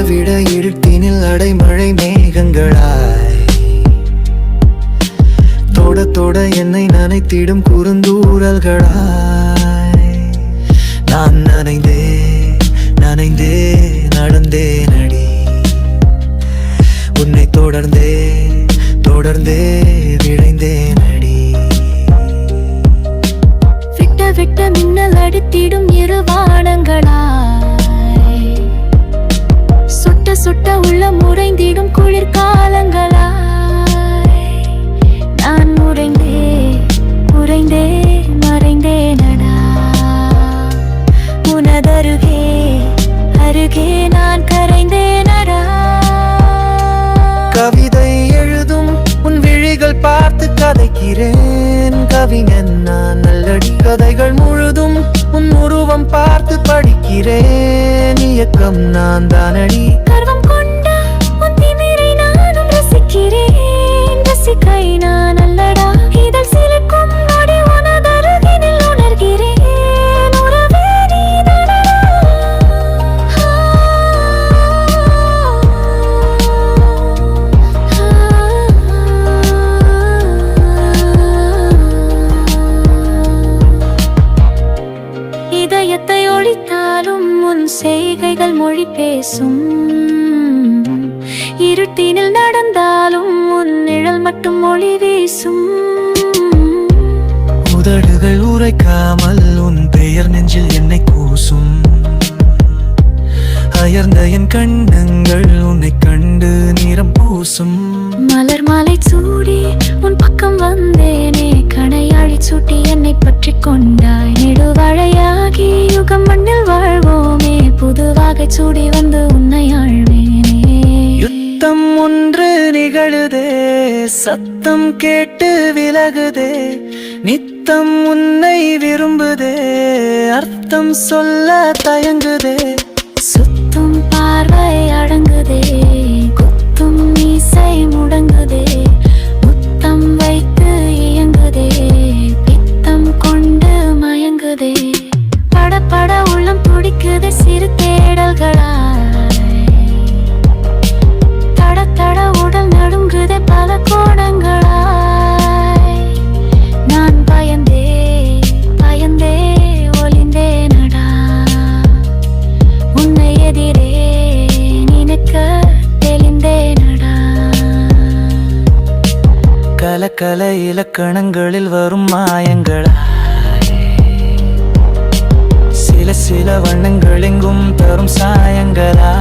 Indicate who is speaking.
Speaker 1: விட இருட்டினில் அடைமழை மேகங்களாய் தொட தொட என்னை நனைத்திடும் குறுந்தூரல்களாய் நான் நனைந்தே நனைந்தே நடந்தேன் அடி உன்னை தொடர்ந்தே தொடர்ந்தே விழைந்தேன் அடி
Speaker 2: விட்ட விட்ட மின்னல் அடித்திடும் இரு வானங்களாய் சுட்ட சுட்ட உள்ள முறைந்திடும் குளிர்காலங்களாய் நான் உறைந்தே உறைந்தே மறைந்தேனடா உனதருகே அருகே நான் கரைந்தேனடா
Speaker 1: கவிதை எழுதும் உன் விழிகள் பார்த்து கதைக்கிறேன் கவிஞன் நான் நல்லடி கதைகள் முழுதும் உன் உருவம் பார்த்து படிக்கிறேன் இயக்கம் நான் தானடி
Speaker 2: கர்வம் கொண்ட உன் திமிரை நானும் ரசிக்கிறேன் ரசிக்கை நான் அல்லடா இதழ் சிலுக்கும் நொடி உனதருகினில் உணர்கிறேன் உறவே நீதானடா இதயத்தை ஒழித்தாலும் உன் செய்கைகள் மொழி பேசும் இருட்டினில் நடந்தாலும் உன் நிழல் மட்டும் மொழி வீசும்
Speaker 1: உதடுகள் உரைக்காமல் உன் பெயர் நெஞ்சில் என்னை கூசும் அயர்ந்த என் கண்ணங்கள் உன்னை கண்டு நிறம் பூசும்
Speaker 2: மலர் மாலை சூடி உன் பக்கம் வந்தேனே கணையாழி சூட்டி என்னை பற்றி கொண்டாய் நெடுவழையாகி யுகம் மண்ணில் வாழ்வோமே புதுவாக சூடி வந்து உன்னை ஆழ்வேனே
Speaker 1: யுத்தம் ஒன்று நிகழுதே சத்தம் கேட்டு விலகுதே நித்தம் உன்னை விரும்புதே அர்த்தம் சொல்ல தயங்குதே
Speaker 2: சுத்தும் பார்வை அடங்குதே குத்தும் மீசை முடங்குதே முத்தம் வைத்து இயங்குதே பித்தம் கொண்டு மயங்குதே பட பட உள்ளம் துடிக்குதே சிறு தேடல்களாய் தட தட உடல் நடுங்குதே பல கோணங்களாய் நான் பயந்தே பயந்தே ஒளிந்தேனடா உன்னை எதிரே நினைக்க தெளிந்தேனடா
Speaker 1: கல கல இலக்கணங்களில் வரும் மாயங்களாய் சில சில வண்ணங்கள் எங்கும் தரும் சாயங்களா